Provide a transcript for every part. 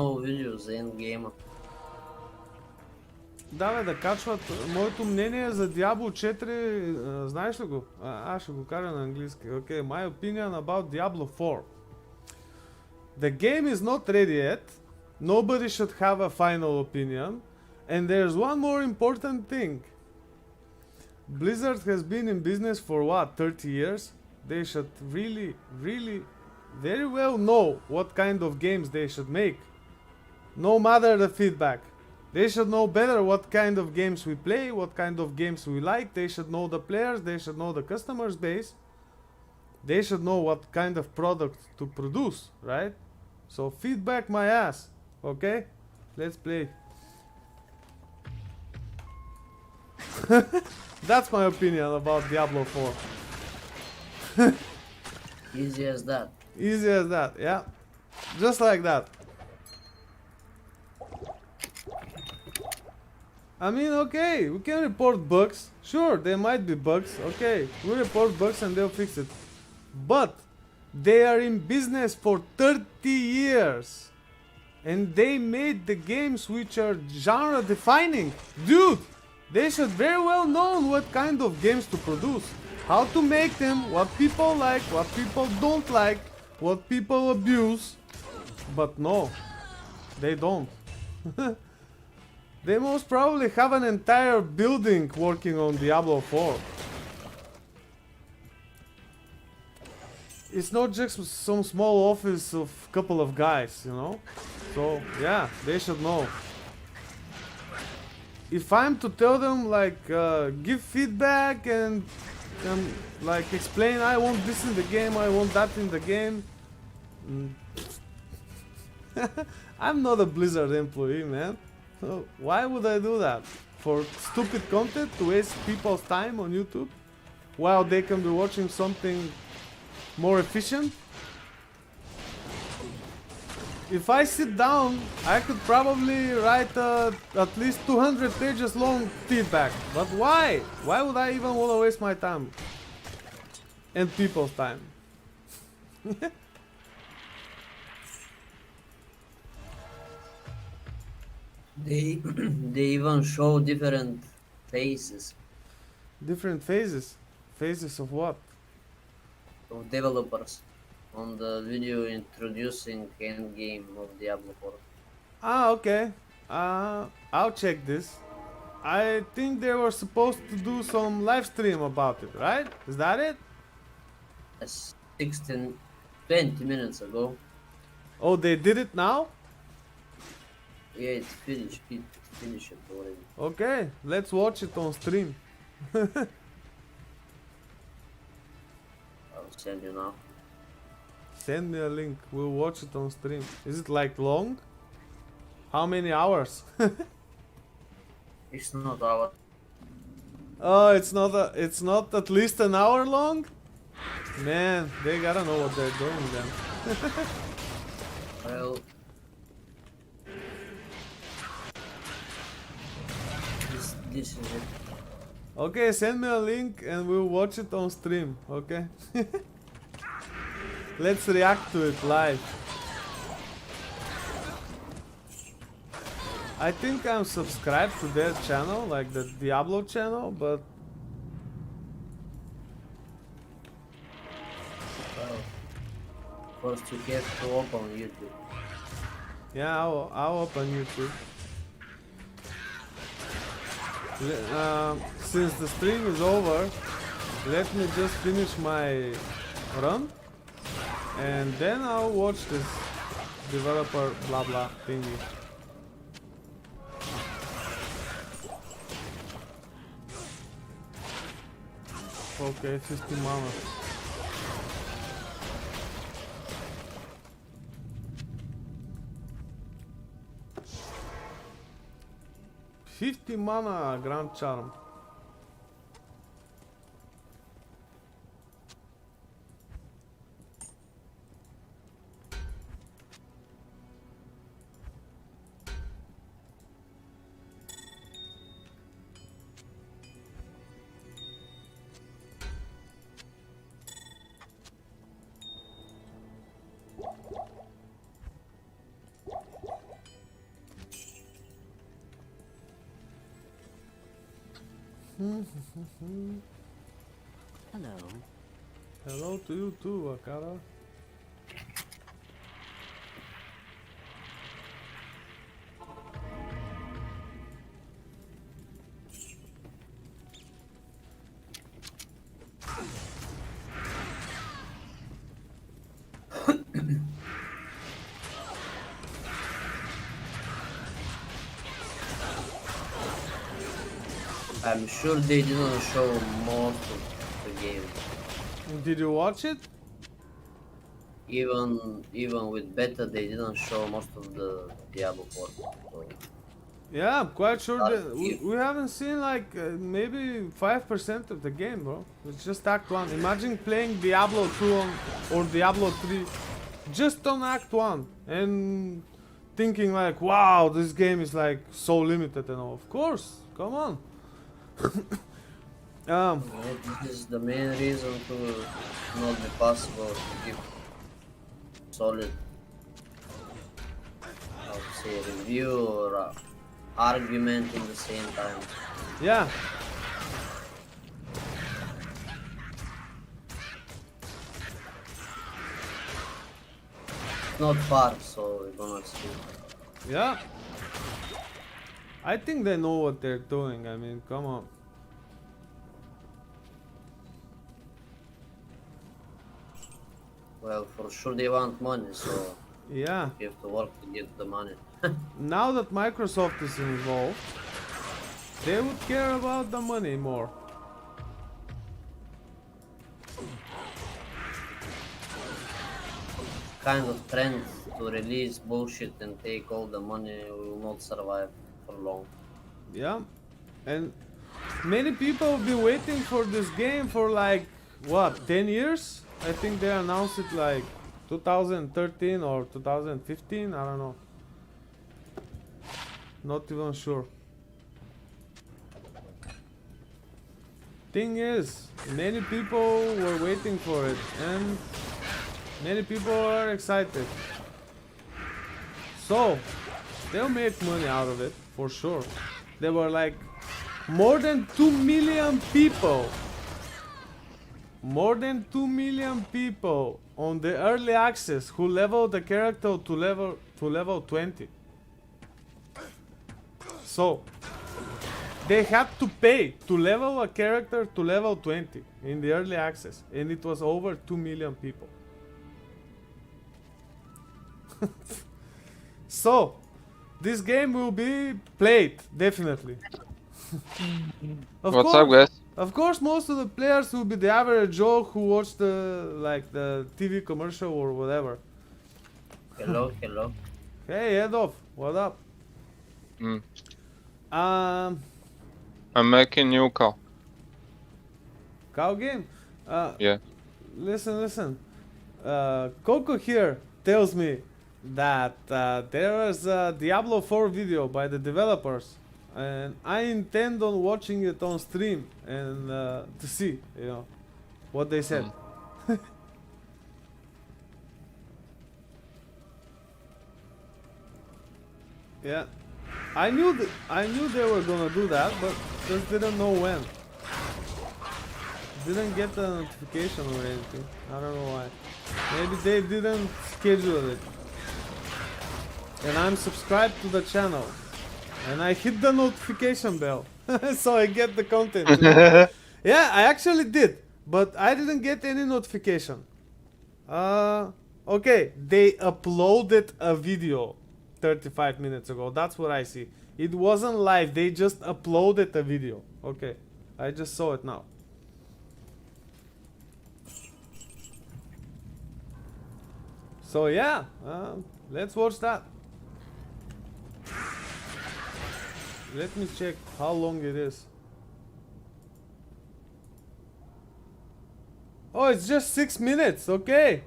много видео за ендгейма. Да качват моето мнение за Diablo 4, знаеш ли го? Аз ще го кажа на английски. Okay, my opinion about Diablo 4. The game is not ready yet. Nobody should have a final opinion. And there's one more important thing. Blizzard has been in business for what, 30 years? They should really very well know what kind of games they should make. No matter the feedback. They should know better what kind of games we play, what kind of games we like. They should know the players, they should know the customers base. They should know what kind of product to produce, right? So feedback my ass, okay? Let's play. That's my opinion about Diablo 4. Easy as that. Easy as that, yeah. Just like that. I mean, okay, we can report bugs. Sure, there might be bugs. Okay, we report bugs and they'll fix it. But they are in business for 30 years. And they made the games which are genre defining. Dude, they should very well know what kind of games to produce. How to make them, what people like, what people don't like, what people abuse. But no, they don't. They most probably have an entire building working on Diablo 4. It's not just some small office of a couple of guys, you know? So, yeah, they should know. If I'm to tell them, like, give feedback and like, explain, I want this in the game, I want that in the game. I'm not a Blizzard employee, man. Why would I do that? For stupid content to waste people's time on YouTube while they can be watching something more efficient? If I sit down, I could probably write at least 200 pages long feedback. But why? Why would I even want to waste my time? And people's time? They even show different faces Different phases? Phases of what? of developers on the video introducing endgame of Diablo 4. Ah, okay. I'll check this. I think they were supposed to do some live stream about it, right? Is that it? Yes, 20 minutes ago. Oh, they did it now? Yeah, it's finished. It finished already. Okay, let's watch it on stream. I'll send you now. Send me a link. We'll watch it on stream. Is it like long? How many hours? It's not our. Oh, it's not at least an hour long? Man, they gotta know what they're doing then. Well, this is it. Okay, send me a link and we'll watch it on stream, okay? Let's react to it live. I think I'm subscribed to their channel, like the Diablo channel, but Well, first you have to open YouTube. yeah, I'll open YouTube. Since the stream is over, let me just finish my run, and then I'll watch this developer blah blah thingy. Okay, 50 mana. $50 mana Grand Charm. Hello. Hello to you too, Akara. I'm sure they didn't show most of the game. Did you watch it? Even with beta, they didn't show most of the Diablo 4. So, Yeah, I'm quite sure but that we haven't seen like maybe 5% of the game, bro. It's just Act 1. Imagine playing Diablo 2 or Diablo 3 just on Act 1 and thinking like, wow, this game is like so limited and all. Of course, come on. this is the main reason to not be possible to give solid, how to say, review or argument in the same time. Yeah, It's not far, so we're gonna see. yeah. I think they know what they're doing. I mean, come on. Well, for sure they want money, so Yeah. you have to work to get the money. Now that Microsoft is involved, they would care about the money more. Kind of trend to release bullshit and take all the money will not survive for long. Yeah. And many people have been waiting for this game for like, what, 10 years? I think they announced it like 2013 or 2015, I don't know. Not even sure. Thing is, many people were waiting for it and many people are excited. So, they'll make money out of it, for sure. There were like more than 2 million people. More than 2 million people on the early access who leveled the character to level 20. So, they had to pay to level a character to level 20 in the early access, and it was over 2 million people. So, this game will be played, definitely. What's up, guys? Of course, most of the players will be the average Joe who watched the TV commercial or whatever. Hello, hello. Hey, Edolf, what up? Mm. Um, I'm making new call. cow game. Yeah. Listen. Coco here tells me that there was a Diablo 4 video by the developers, and I intend on watching it on stream and to see, what they said. Yeah, I knew they were gonna do that, but just didn't know when. Didn't get a notification or anything. I don't know why. Maybe they didn't schedule it. And I'm subscribed to the channel. And I hit the notification bell. So I get the content. Yeah, I actually did. But I didn't get any notification. Okay, they uploaded a video 35 minutes ago. That's what I see. It wasn't live. They just uploaded a video. Okay, I just saw it now. So yeah, let's watch that. Let me check how long it is. Oh, it's just 6 minutes. Okay.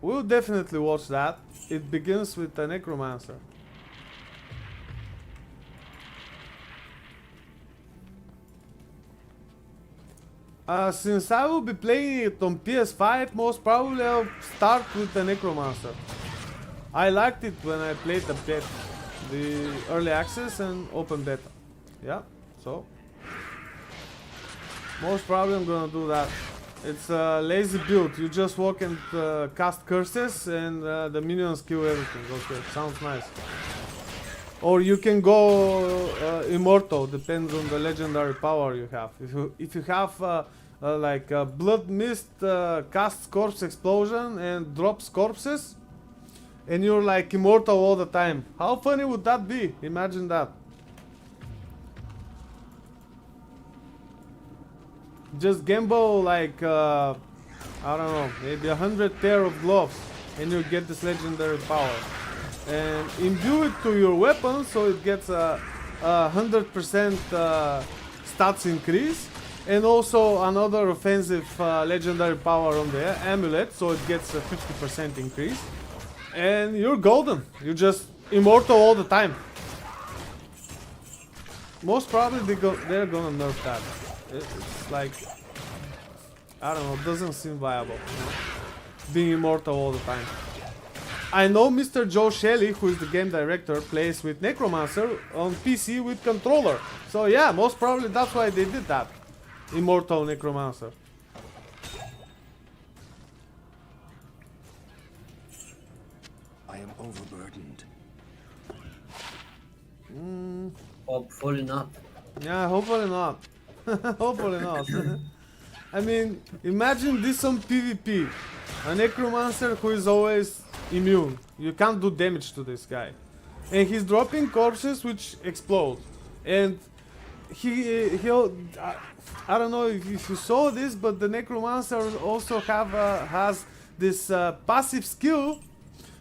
We'll definitely watch that. It begins with a Necromancer. Since I will be playing it on PS5, most probably I'll start with the Necromancer. I liked it when I played the early access and open beta. Yeah, So most probably I'm gonna do that. It's a lazy build. You just walk and cast curses, and the minions kill everything. Okay, sounds nice. Or you can go immortal. Depends on the legendary power you have. If you have like blood mist, casts corpse explosion and drops corpses, and you're like immortal all the time. How funny would that be? Imagine that. Just gamble like I don't know, maybe 100 pair of gloves, and you get this legendary power. And imbue it to your weapon, so it gets a 100% stats increase, and also another offensive legendary power on the amulet, so it gets a 50% increase. And you're golden. You're just immortal all the time. Most probably they're gonna nerf that. It's like, I don't know, it doesn't seem viable, you know? Being immortal all the time. I know Mr. Joe Shelley, who is the game director, plays with Necromancer on PC with controller. So yeah, most probably that's why they did that. Immortal Necromancer. I am overburdened. Hopefully not. Yeah, hopefully not. Hopefully not. I mean, imagine this on PvP. A Necromancer who is always immune. You can't do damage to this guy. And he's dropping corpses which explode. And he'll... I don't know if you saw this, but the Necromancer also has this passive skill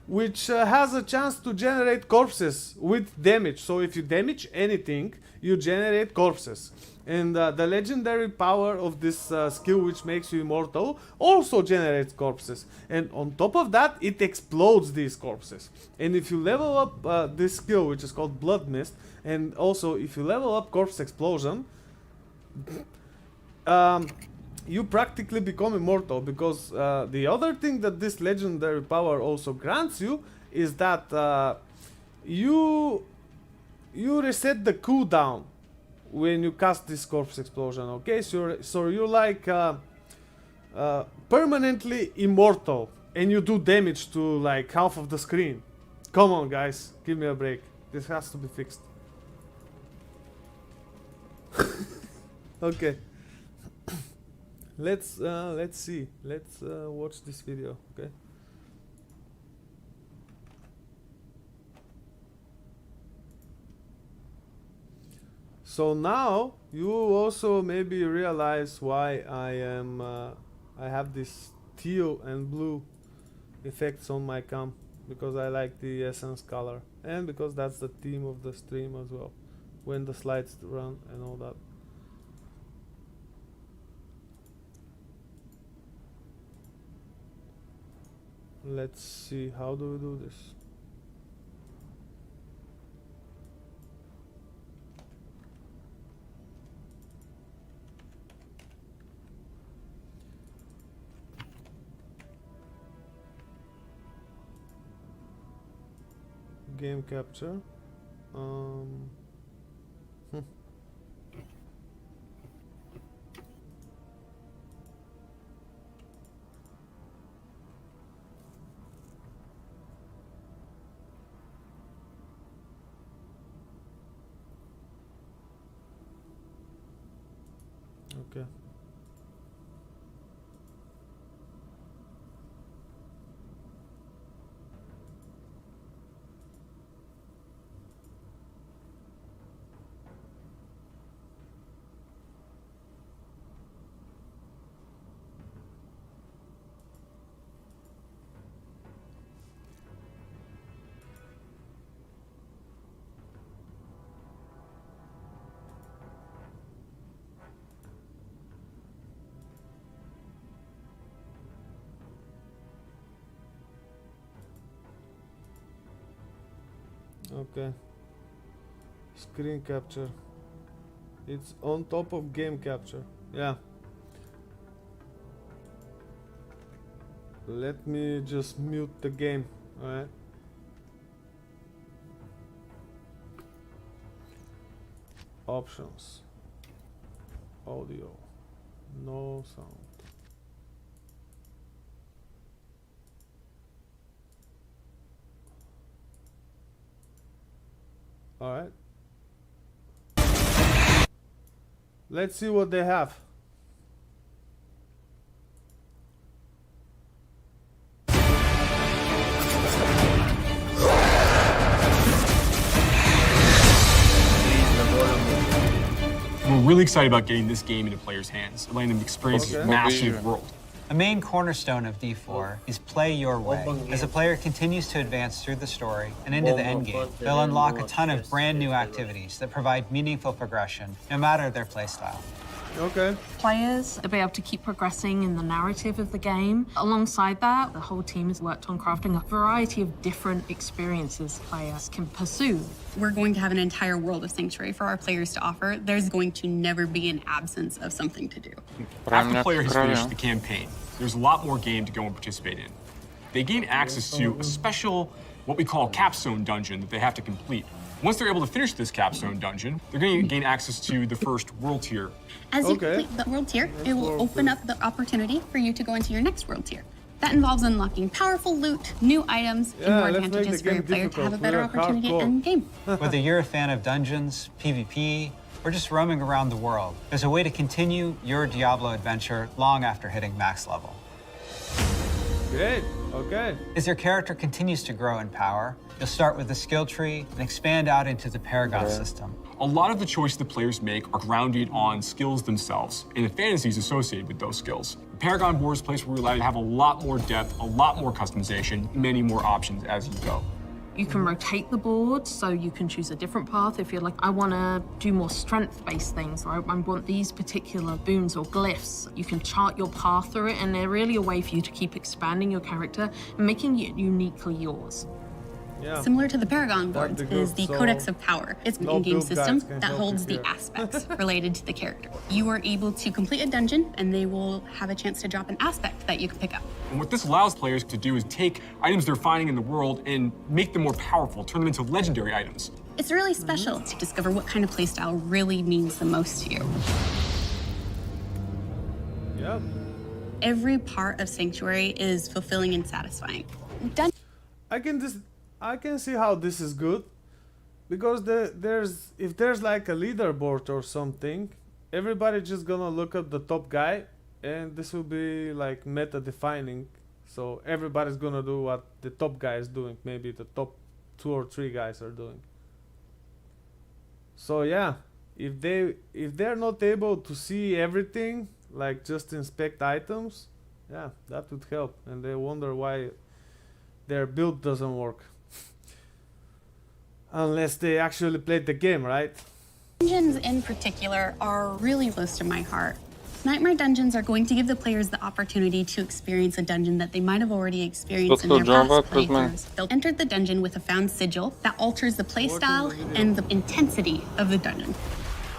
which has a chance to generate corpses with damage. So if you damage anything, you generate corpses. And the legendary power of this skill, which makes you immortal, also generates corpses. And on top of that, it explodes these corpses. And if you level up this skill, which is called Blood Mist, and also if you level up Corpse Explosion, you practically become immortal, because the other thing that this legendary power also grants you is that you reset the cooldown when you cast this corpse explosion. Okay, so you're like permanently immortal, and you do damage to like half of the screen. Come on, guys, give me a break. This has to be fixed. Okay. Let's see. Let's watch this video, okay? So now you also maybe realize why I have this teal and blue effects on my cam, because I like the essence color, and because that's the theme of the stream as well, when the slides run and all that. Let's see, how do we do this? Game capture. Okay. Okay. Screen capture. It's on top of game capture. Yeah. Let me just mute the game. Alright. Options. Audio. No sound. Alright. Let's see what they have. We're really excited about getting this game into players' hands, letting them experience this Okay. massive world. A main cornerstone of D4 is play your way. As a player continues to advance through the story and into the endgame, they'll unlock a ton of brand new activities that provide meaningful progression, no matter their playstyle. Okay. Players will be able to keep progressing in the narrative of the game. Alongside that, the whole team has worked on crafting a variety of different experiences players can pursue. We're going to have an entire world of Sanctuary for our players to offer. There's going to never be an absence of something to do. After the player has finished the campaign, there's a lot more game to go and participate in. They gain access to a special, what we call capstone dungeon that they have to complete. Once they're able to finish this capstone dungeon, they're going to gain access to the first world tier. As you Okay. complete the world tier, it will open up the opportunity for you to go into your next world tier. That involves unlocking powerful loot, new items, and Yeah, more let's make the advantages for your game player to have a difficult. better We are opportunity hardcore. end game. Whether you're a fan of dungeons, PvP, or just roaming around the world, there's a way to continue your Diablo adventure long after hitting max level. Great. Okay. As your character continues to grow in power, you'll start with the skill tree and expand out into the Paragon system. A lot of the choices the players make are grounded on skills themselves and the fantasies associated with those skills. The Paragon board is a place where we're allowed to have a lot more depth, a lot more customization, many more options as you go. You can rotate the board, so you can choose a different path if you're like, I want to do more strength-based things, or I want these particular boons or glyphs. You can chart your path through it, and they're really a way for you to keep expanding your character and making it uniquely yours. Yeah. Similar to the Paragon boards the is group, the so Codex of Power. It's an no in-game build system guides can that help holds you the here. aspects related to the character. You are able to complete a dungeon, and they will have a chance to drop an aspect that you can pick up. And what this allows players to do is take items they're finding in the world and make them more powerful, turn them into legendary items. It's really special to discover what kind of playstyle really means the most to you. Yeah. Every part of Sanctuary is fulfilling and satisfying. I can see how this is good, because if there's like a leaderboard or something, everybody just gonna look up the top guy, and this will be like meta defining. So everybody's gonna do what the top guy is doing. Maybe the top 2 or 3 guys are doing. So yeah, if they're not able to see everything, like just inspect items, yeah, that would help, and they wonder why their build doesn't work. Unless they actually played the game, right? Dungeons in particular are really close to my heart. Nightmare dungeons are going to give the players the opportunity to experience a dungeon that they might have already experienced in their past playthroughs. They'll enter the dungeon with a found sigil that alters the playstyle and the intensity of the dungeon.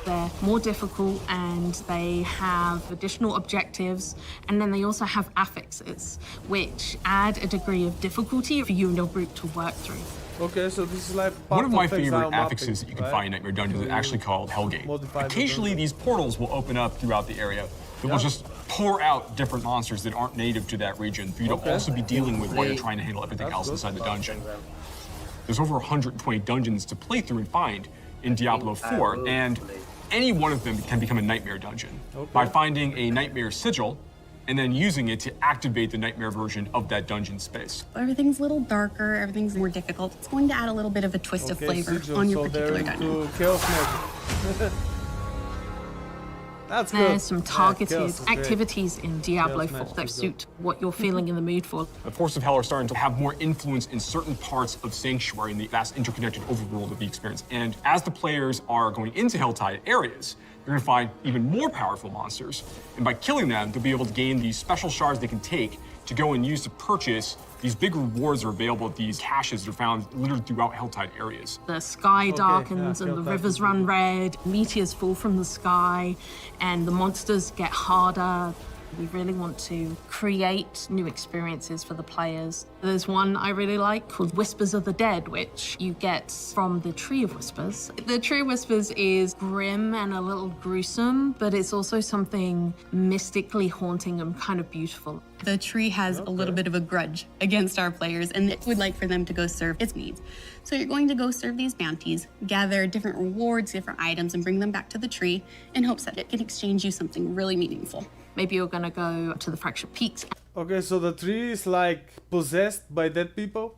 They're more difficult, and they have additional objectives, and then they also have affixes, which add a degree of difficulty for you and your group to work through. Okay, so this is like One of my part favorite exile affixes that mapping, you can right? find in Nightmare Dungeons is actually called Hellgate. Modify the Occasionally, dungeon. these portals will open up throughout the area that will just pour out different monsters that aren't native to that region for you to Okay. also be dealing with while you're trying to handle everything else inside the dungeon. There's over 120 dungeons to play through and find in Diablo IV, and any one of them can become a Nightmare dungeon by finding a Nightmare sigil and then using it to activate the Nightmare version of that dungeon space. Everything's a little darker, everything's more difficult. It's going to add a little bit of a twist of flavor sigil, on your so they're particular dungeon. into chaos magic. That's good. There's some Yeah, targeted chaos is great. activities in Diablo Chaos 4 magic that is good. suit what you're feeling in the mood for. The Forces of Hell are starting to have more influence in certain parts of Sanctuary in the vast interconnected overworld of the experience. And as the players are going into Helltide areas, they're going to find even more powerful monsters. And by killing them, they'll be able to gain these special shards they can take to go and use to purchase these big rewards that are available at these caches that are found littered throughout Helltide areas. The sky darkens yeah, and the Helltide rivers is run good. red, meteors fall from the sky, and the monsters get harder. We really want to create new experiences for the players. There's one I really like called Whispers of the Dead, which you get from the Tree of Whispers. The Tree of Whispers is grim and a little gruesome, but it's also something mystically haunting and kind of beautiful. The tree has a little bit of a grudge against our players and it would like for them to go serve its needs. So you're going to go serve these bounties, gather different rewards, different items, and bring them back to the tree in hopes that it can exchange you something really meaningful. Maybe you're gonna go to the Fractured Peaks. Okay, so the tree is like possessed by dead people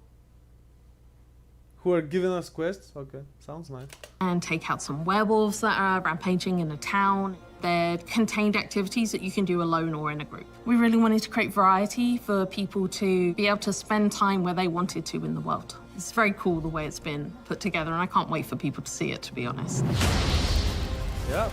who are giving us quests. Okay, sounds nice. And take out some werewolves that are rampaging in a town. They're contained activities that you can do alone or in a group. We really wanted to create variety for people to be able to spend time where they wanted to in the world. It's very cool the way it's been put together, and I can't wait for people to see it, to be honest. Yeah,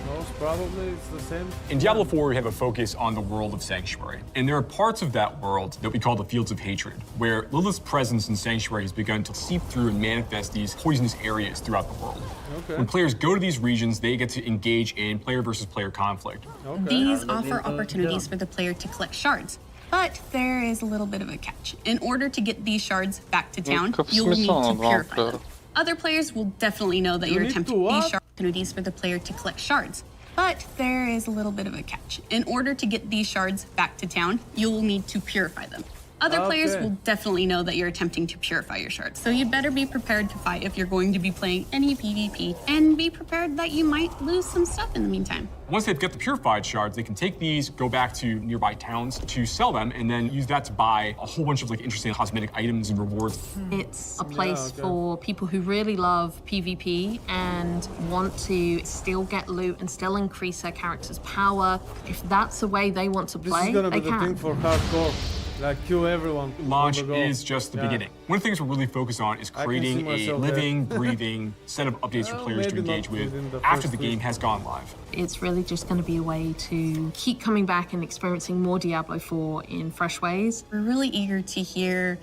most probably it's the same. In Diablo IV, we have a focus on the world of Sanctuary. And there are parts of that world that we call the Fields of Hatred, where Lilith's presence in Sanctuary has begun to seep through and manifest these poisonous areas throughout the world. Okay. When players go to these regions, they get to engage in player versus player conflict. Okay. These offer opportunities for the player to collect shards. But there is a little bit of a catch. In order to get these shards back to town, you'll need to purify them. Other players will definitely know that you're attempting these shards. Opportunities for the player to collect shards. But there is a little bit of a catch. In order to get these shards back to town, you'll need to purify them. Other players will definitely know that you're attempting to purify your shards. So you'd better be prepared to fight if you're going to be playing any PvP, and be prepared that you might lose some stuff in the meantime. Once they've got the purified shards, they can take these, go back to nearby towns to sell them, and then use that to buy a whole bunch of like interesting cosmetic items and rewards. It's a place for people who really love PvP and want to still get loot and still increase their character's power. If that's the way they want to play, This is gonna be they the can. thing for hardcore. Like kill everyone. Launch on the go. is just the beginning. One of the things we're really focused on is can see creating a myself living, breathing set of updates for Well, players to maybe engage not with within the after first the game week. has gone live. It's really just going to be a way to keep coming back and experiencing more Diablo 4 in fresh ways. We're really eager to hear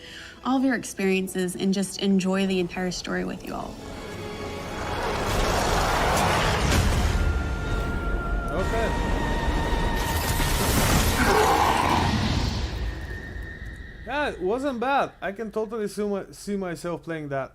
all of your experiences and just enjoy the entire story with you all. Okay. Yeah, it wasn't bad. I can totally see myself playing that.